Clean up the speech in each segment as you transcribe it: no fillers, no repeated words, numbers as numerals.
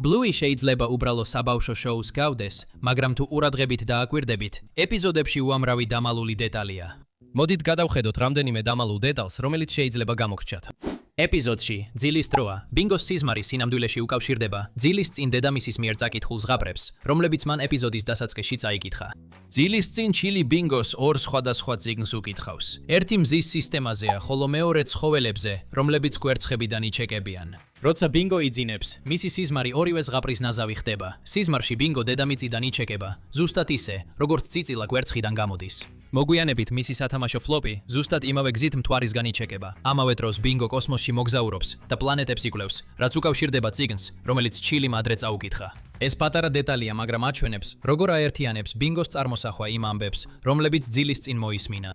Bluey შეიძლება უბრალო საბავშვო შოუს გავდეს, მაგრამ თუ ყურადღებით დააკვირდებით, ეპიზოდებში უამრავი დამალული დეტალია. მოდით გადავხედოთ რამდენიმე დამალულ დეტალს, რომელიც შეიძლება გამოგრჩათ. ეპიზოდში ძილის დროა, ბინგოს სიზმარი სინამდვილეში უკავშირდება ძილის წინ დედამისის მიერ წაკითხულ ზღაპრებს, რომლებიც მან ეპიზოდის დასაწყისში წაიკითხა. ძილის წინ ჩილი ბინგოს ორ სხვადასხვა წიგნს უკითხავს. ერთი მზის სისტემაზეა, ხოლო მეორე ცხოველებზე, რომლებიც კვერცხებიდან იჩეკებიან. როცა ბინგო იძინებს, მისი სიზმარი ორივე ზღაპრის ნაზავი ხდება. სიზმარში ბინგო დედამიწიდან იჩეკება, ზუსტად ისე, როგორც წიწილა კვერცხიდან გამოდის. მოგვიანებით მისი სათამაშო ფლოპი ზუსტად იმავე გზით მთვარისგან იჩეკება. ამავე დროს ბინგო კოსმოსში მოგზაურობს და პლანეტებს იკვლევს, რაც უკავშირდება წიგნს, რომელიც ჩილიმ ადრე წაუკითხა. ეს პატარა დეტალია, მაგრამ აჩვენებს, როგორ აერთიანებს ბინგოს წარმოსახვა იმ ამბებს, რომლებიც ძილის წინ მოისმინა.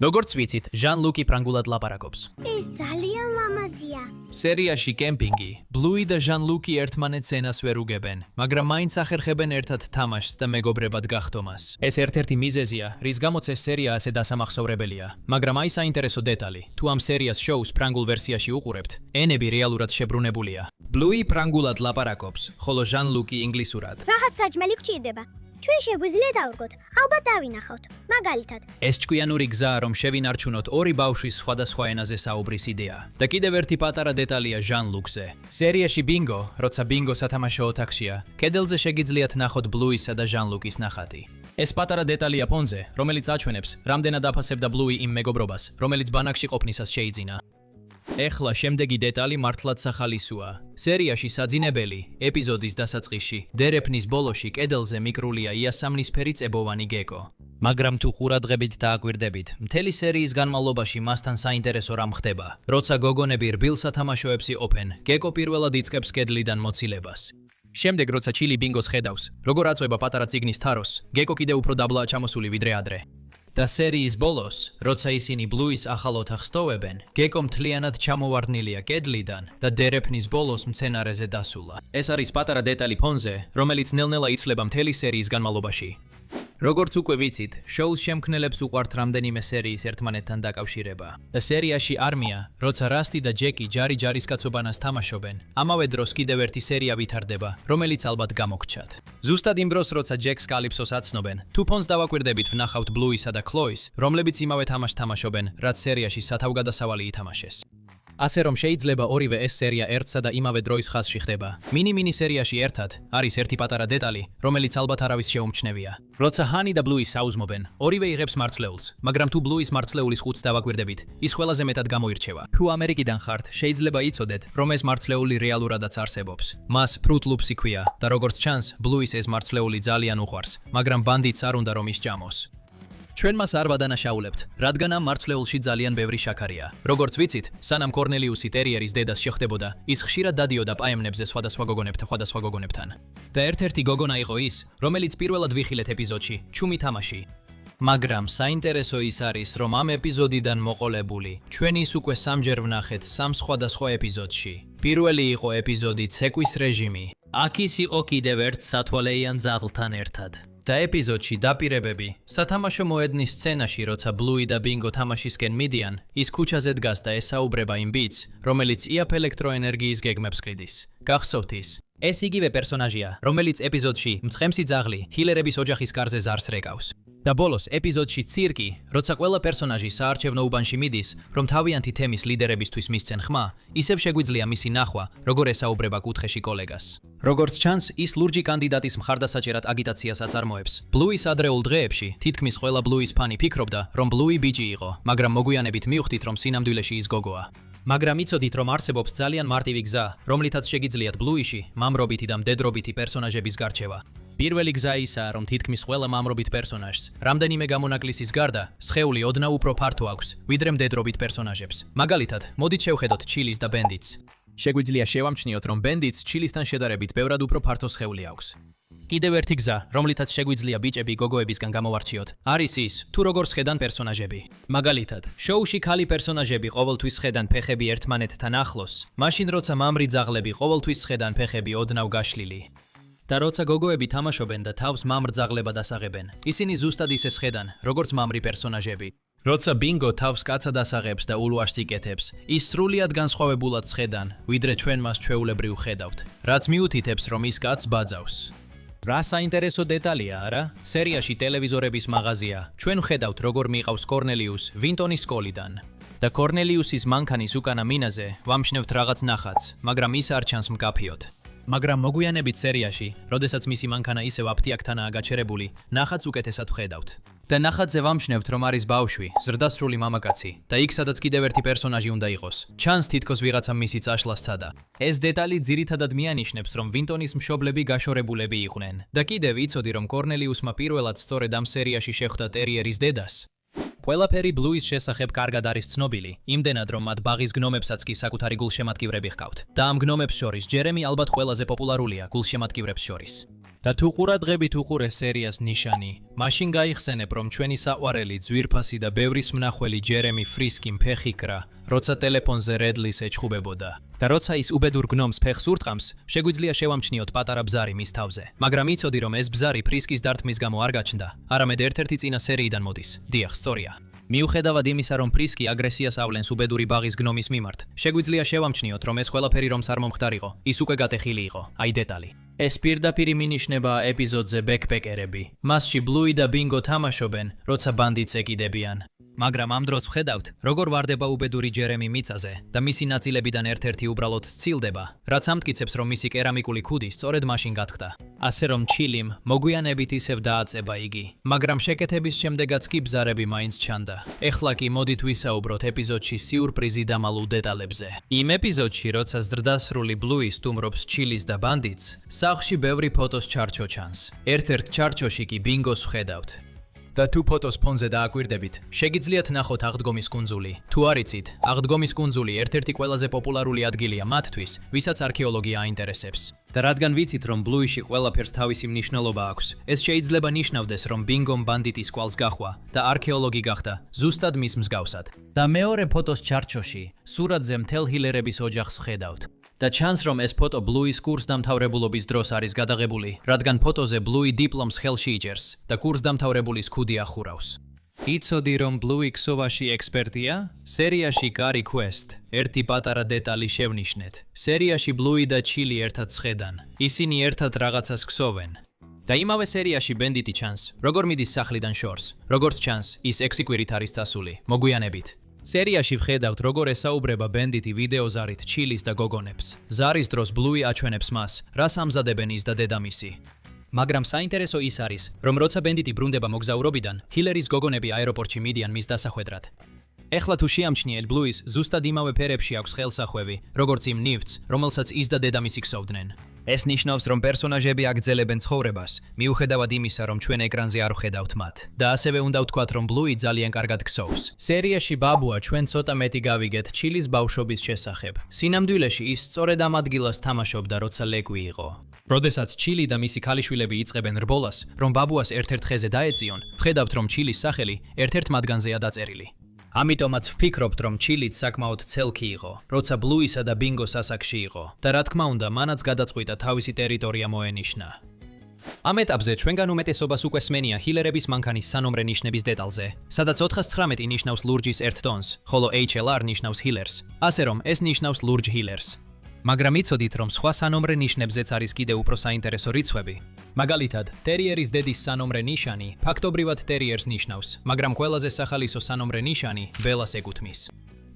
როგორც ვიცით, ჟან-ლუკი ფრანგულად ლაპარაკობს. ეს ძალიან ლამაზია. სერიაში კემპინგი, ბლუი და ჟან-ლუკი ერთმანეთს ენას ვერ უგებენ, მაგრამ მაინც ახერხებენ ერთად თამაშს და მეგობრებად გახდომას. ეს ერთ-ერთი მიზეზია, რის გამოც ეს სერია ასე დასამახსოვრებელია. მაგრამ აი საინტერესო დეტალი, თუ ამ სერიას შოუს ფრანგულ ვერსიაში უყურებთ, ენები რეალურად შებრუნებულია. ბლუი ფრანგულად ლაპარაკობს, ხოლო ჟან-ლუკი ინგლისურად. Რაღაც საჭმელი გჭირდება. ჩვენ შეგვიძლია დავრგოთ, ალბათ დავინახავთ. მაგალითად, ეს ჭკვიანური გზაა, რომ შევინარჩუნოთ ორი ბავშვის სხვადასხვა ენაზე საუბრის იდეა. და კიდევ ერთი პატარა დეტალია ჟან-ლუკზე. სერიაში ბინგო, როცა ბინგო სათამაშო ოთახშია, კედელზე შეგიძლიათ ნახოთ ბლუისა და ჟან-ლუკის ნახატი. ეს პატარა დეტალია ფონზე, რომელიც აჩვენებს, რამდენად აფასებდა ბლუი იმ მეგობრობას, რომელიც ბანაკში ყოფნისას შეიძინა. ეხლა შემდეგი დეტალი მართლაც სახალისოა. სერიაში საძინებელი, ეპიზოდის დასაწყისში, დერეფნის ბოლოში კედელზე მიკრულია იასამნისფერი წებოვანი გეკო. მაგრამ თუ ყურადღებით დააკვირდებით, მთელი სერიის განმავლობაში მასთან საინტერესო რამ ხდება. როცა გოგონები რბილ სათამაშოებს იყოფენ, გეკო პირველად იწყებს კედლიდან მოცილებას. შემდეგ როცა ჩილი ბინგოს ხედავს, როგორ აწვება პატარა წიგნის თაროს, გეკო კიდევ უფრო დაბლაა ჩამოსული ვიდრე ადრე. და სერიის ბოლოს, როცა ისინი ბლუის ახალ ოთახს ტოვებენ, გეკო მთლიანად ჩამოვარდნილია კედლიდან და დერეფნის ბოლოს მცენარეზე დასულა. ეს არის პატარა დეტალი ფონზე, რომელიც ნელ-ნელა იცვლება მთელი სერიის განმავლობაში. როგორც უკვე ვიცით, შოუს შემქმნელებს უყვართ რამდენიმე სერიის ერთმანეთთან დაკავშირება. და სერიაში არმია, როცა რასტი და ჯეკი ჯარი-ჯარისკაცობანას თამაშობენ, ამავე დროს კიდევ ერთი სერია ვითარდება, რომელიც ალბათ გამოგრჩათ. ზუსტად იმ დროს, როცა ჯეკს კალიფსოს აცნობენ, თუ ფონს დავაკვირდებით, ვნახავთ ბლუისა და ქლოის, რომლებიც იმავე თამაშს თამაშობენ, რაც სერიაში სათავგადასავალი ითამაშეს. ასე რომ შეიძლება ორივე ეს სერია ერთსა და იმავე დროის ხაზში ხდება. მინი სერიაში ერთად არის ერთი პატარა დეტალი, რომელიც ალბათ არავის შეუმჩნევია. როცა ჰანი და ბლუი საუზმობენ, ორივე იღებს მარცვლეულს, მაგრამ თუ ბლუის მარცვლეულის ხუთს დავაკვირდებით, ის ყველაზე მეტად გამოირჩევა. თუ ამერიკიდან ხართ, შეიძლება იცოდეთ, რომ ეს მარცვლეული რეალურადაც არსებობს. მას Fruit Loops-ი ქვია და როგორც ჩანს, ბლუის ეს მარცვლეული ძალიან უყვარს, მაგრამ ბანდიტს არ უნდა რომ ის ჭამოს. ჩვენ მას არ ვადანაშაულებთ, რადგან ამ მარცვლეულში ძალიან ბევრი შაქარია. როგორც ვიცით, სანამ კორნელიუსი ტერიერის დედას შეხვდებოდა, ის ხშირად დადიოდა პაემნებზე სხვადასხვა გოგონებთან. და ერთ-ერთი გოგონა იყო ის, რომელიც პირველად ვიხილეთ ეპიზოდში, ჩუმი თამაში. მაგრამ საინტერესო ის არის, რომ ამ ეპიზოდიდან მოყოლებული, ჩვენ ის უკვე სამჯერ ვნახეთ სამ სხვადასხვა ეპიზოდში. პირველი იყო ეპიზოდი ცეკვის რეჟიმი. აქ ის იყო კიდევ ერთ სათვალეიან ძაღლთან ერთად. და ეპიზოდში დაპირებები, სათამაშო მოედნის სცენაში, როცა ბლუი და ბინგო თამაშისკენ მიდიან, ის ქუჩაზე დგას და ესაუბრება იმ ბიტს, რომელიც იაფ ელექტროენერგიის გეგმებს ყიდის. გახსოვთ ის? ეს იგივე პერსონაჟია, რომელიც ეპიზოდში მწყემსი ძაღლი ჰილერების ოჯახის კარზე ზარს რეკავს. და ბოლოს ეპიზოდში ცირკი, როცა ყველა პერსონაჟი საარჩევნო უბანში მიდის, რომ თავიანთი თემის ლიდერებისთვის მისცენ ხმა, ისევ შეგვიძლია მისი ნახვა, როგორ ესაუბრება კუთხეში კოლეგას. როგორც ჩანს, ის ლურჯი კანდიდატის მხარდასაჭერად აგიტაციას აწარმოებს. ბლუის ადრეულ დღეებში თითქმის ყველა ბლუის ფანი ფიქრობდა, რომ ბლუი ბიჭი იყო, მაგრამ მოგვიანებით მივხვდით, რომ სინამდვილეში ის გოგოა. მაგრამ იცოდით, რომ არსებობს ძალიან მარტივი გზა, რომლითაც შეგიძლიათ ბლუიში მამრობითი და მდედრობითი პერსონაჟების გარჩევა. პირველი გზა ისაა, რომ თითქმის ყველა მამრობით პერსონაჟს, რამდენიმე გამონაკლისის გარდა, სხეული ოდნავ უფრო ფართო აქვს, ვიდრე მდედრობით პერსონაჟებს. მაგალითად, მოდით შევხედოთ ჩილის და ბენდიტს. შეგვიძლია შევამჩნიოთ, რომ ბენდიტს ჩილისთან შედარებით ბევრად უფრო ფართო სხეული აქვს. კიდევ ერთი გზა, რომლითაც შეგვიძლია ბიჭები გოგოებისგან გამოვარჩიოთ, არის ის, თუ როგორ სხედან პერსონაჟები. მაგალითად, შოუში ქალი პერსონაჟები ყოველთვის სხედან ფეხები ერთმანეთთან ახლოს, მაშინ როცა მამრი ძაღლები ყოველთვის სხედან ფეხები ოდნავ გაშლილი. და როცა გოგოები თამაშობენ და თავს მამრ ძაღლებად ასაღებენ, ისინი ზუსტად ისე სხედან, როგორც მამრი პერსონაჟები. როცა ბინგო თავს კაცად ასაღებს და ულვაშს იკეთებს, ის სრულიად განსხვავებულად ხედან, ვიდრე ჩვენ მას ჩვეულებრივ ხედავთ, რაც მიუთითებს, რომ ის კაცს ბაძავს. რა საინტერესო დეტალია, არა? სერიაში ტელევიზორების მაღაზია. ჩვენ ვხედავთ, როგორ მიყავს კორნელიუს ვინტონის სკოლიდან. და კორნელიუსის მანქანის უკანა მინაზე ვამჩნევთ რაღაც ნახატს, მაგრამ ის არ ჩანს მკაფიოდ. მაგრამ მოგვიანებით სერიაში, როდესაც მისი მანქანა ისევ აფთიაქთანაა გაჩერებული, ნახატს უკეთესად ვხედავთ. და ნახატზე ვამჩნევთ, რომ არის ბავშვი, ზრდასრული მამაკაცი და იქ სადაც კიდევ ერთი პერსონაჟი უნდა იყოს. ჩანს თითქოს ვიღაცა მისი წაშლა სცადა. ეს დეტალი ძირითადად მიანიშნებს, რომ ვინტონის მშობლები გაშორებულები იყვნენ. და კიდევ იცოდი, რომ კორნელიუსმა პირველად სწორედ ამ სერიაში შეხვდა ტერიერის დედას. ყველაფერი ბლუის შესახებ კარგად არის ცნობილი, იმდენად რომ მათ ბაღის გნომებსაც კი საკუთარი გულშემატკივრები ჰყავთ. და ამ გნომებს შორის ჯერემი ალბათ ყველაზე პოპულარულია გულშემატკივრებს შორის. და თუ ყურადღებით უყურე სერიას ნიშანი, მაშინ გაიხსენებ, რომ ჩვენი საყვარელი ძვირფასი და ბევრის მნახველი ჯერემი ფრისკი ფეხი კრა, როცა ტელეფონზე რედლის ეჩხუბებოდა. და როცა ის უბედურ გნომს ფეხს ურტყამს, შეგვიძლია შევამჩნიოთ პატარა ბზარი მის თავზე. მაგრამ იცოდი, რომ ეს ბზარი ფრისკის დარტყმის გამო არ გაჩნდა, არამედ ერთ-ერთი წინა სერიიდან მოდის. დიახ, სწორია. მიუხედავად იმისა, რომ ფრისკი აგრესიას ავლენს უბედური ბაღის გნომის მიმართ, შეგვიძლია შევამჩნიოთ, რომ ეს ყველაფერი რომს არ მომხდარიყო, ის უკვე გატეხილი იყო, აი დეტალი. ეს პირდაპირ მინიშნება ეპიზოდზე ბექპეკერები. მასში ბლუი და ბინგო თამაშობენ, როცა ბანდიტს ეკიდებიან. მაგრამ ამ დროს ვხედავთ, როგორ ვარდება უბედური ჯერემი მიწაზე და მისი ნაწილებიდან ერთ-ერთი უბრალოდ სცილდება, რაც ამტკიცებს, რომ მისი კერამიკული ქუდი სწორედ მაშინ გათქდა. ასე რომ ჩილიმ მოგვიანებით ისევ დააწება იგი, მაგრამ შეკეთების შემდეგაც კი ბზარები მაინც ჩანდა. ეხლა კი მოდით ვისაუბროთ ეპიზოდში სიურპრიზი დამალულ დეტალებზე. იმ ეპიზოდში, როცა ზრდასრული ბლუი სტუმრობს ჩილის და ბანდიტს, სახლში ბევრი ფოტოს ჩარჩო ჩანს. ერთ-ერთ ჩარჩოში კი ბინგოს ვხედავთ. და თუ ფოტოს ფონზე დააკვირდებით, შეგიძლიათ ნახოთ აღდგომის კუნძული. თუ არ იცით, აღდგომის კუნძული ერთ-ერთი ყველაზე პოპულარული ადგილია მათთვის, ვისაც არქეოლოგია აინტერესებს. და რადგან ვიცით, რომ ბლუიში ყველაფერს თავისი მნიშვნელობა აქვს, ეს შეიძლება ნიშნავდეს, რომ ბინგომ ბანდიტის კვალს გაჰვა და არქეოლოგი გახდა, ზუსტად მის მსგავსად. და მეორე ფოტოს ჩარჩოში, სურათზე მთელ ჰილერების ოჯახს ხედავთ. და ჩანს, რომ ეს ფოტო ბლუის კურსდამთავრებულობის დროს არის გადაღებული, რადგან ფოტოზე ბლუი დიპლომს ხელში იჯერს და კურსდამთავრებულის ქუდი ახურავს. იცოდი, რომ ბლუი ქსოვაში ექსპერტია? სერიაში კარი ქვესტ. ერთი პატარა დეტალი შევნიშნეთ. სერიაში ბლუი და ჩილი ერთად სხედან. ისინი ერთად რაღაცას ქსოვენ. და იმავე სერიაში ბენდიტი ჩანს, როგორ მიდის სახლიდან შორს. როგორც ჩანს, ის 6 კვირით არის დასული, მოგვიანებით. სერიაში ვხედავთ, როგორ ესაუბრება ბენდიტი ვიდეოზარით ჩილის და გოგონებს. ზარის დროს ბლუი აჩვენებს მას, რას ამზადებენ ის და დედამისი. მაგრამ საინტერესო ის არის, რომ როცა ბენდიტი ბრუნდება მოგზაურობიდან, ჰილერის გოგონები აეროპორტში მიდიან მის დასახვედრად. ეხლა თუ შეამჩნიეთ, ბლუის ზუსტად იმავე ფერებში აქვს ხელსახვევი, როგორც იმ ნივთს, რომელსაც ის და დედამისი ქსოვდნენ. ეს ნიშნავს, რომ პერსონაჟები აგრძელებენ ცხოვრებას, მიუხედავად იმისა, რომ ჩვენ ეკრანზე არ ვხედავთ მათ. და ასევე უნდა ვთქვათ, რომ ბლუი ძალიან კარგად ქსოვს. სერიაში ბაბუა ჩვენ ცოტა მეტი გავიგეთ ჩილის ბავშვობის შესახებ. სინამდვილეში ის სწორედ ამ ადგილას თამაშობდა, როცა ლეკვი იყო. როდესაც ჩილი და მისი ქალიშვილები იწყებენ რბოლას, რომ ბაბუას ერთ-ერთ ხეზე დაეწიონ, ვხედავთ, რომ ჩილის სახელი ერთ-ერთ მათგანზეა დაწერილი. ამიტომაც ვფიქრობთ, რომ ჩილიც საკმაოდ ცელქი იყო, როცა ბლუისა და ბინგოს ასაკში იყო და რა თქმა უნდა, მანაც გადაწყვიტა თავისი ტერიტორია მოენიშნა. ამ ეტაპზე ჩვენგან უმეტესობას უკვე სმენია ჰილერების მანქანის სანომრე ნიშნების დეტალზე, სადაც 419 ნიშნავს ლურჯის ერთ ტონს, ხოლო HLR ნიშნავს ჰილერს, ასე რომ ეს ნიშნავს ლურჯ ჰილერს. მაგრამ იცოდით, რომ სხვა სანომრე ნიშნებზეც არის კიდევ უფრო საინტერესო რიცხვები. მაგალითად, ტერიერის დედის სანომრე ნიშანი ფაქტობრივად ტერიერს ნიშნავს, მაგრამ ყველაზე სახალისო სანომრე ნიშანი ბელას ეკუთვნის.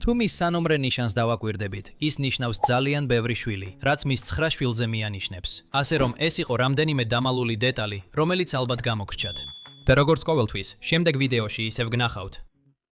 თუ მის სანომრე ნიშანს დავაკვირდებით, ის ნიშნავს ძალიან ბევრი შვილი, რაც მის 9 შვილზე მიანიშნებს. ასე რომ ეს იყო რამდენიმე დამალული დეტალი, რომელიც ალბათ გამოგრჩათ. და როგორც ყოველთვის, შემდეგ ვიდეოში ისევ გნახავთ.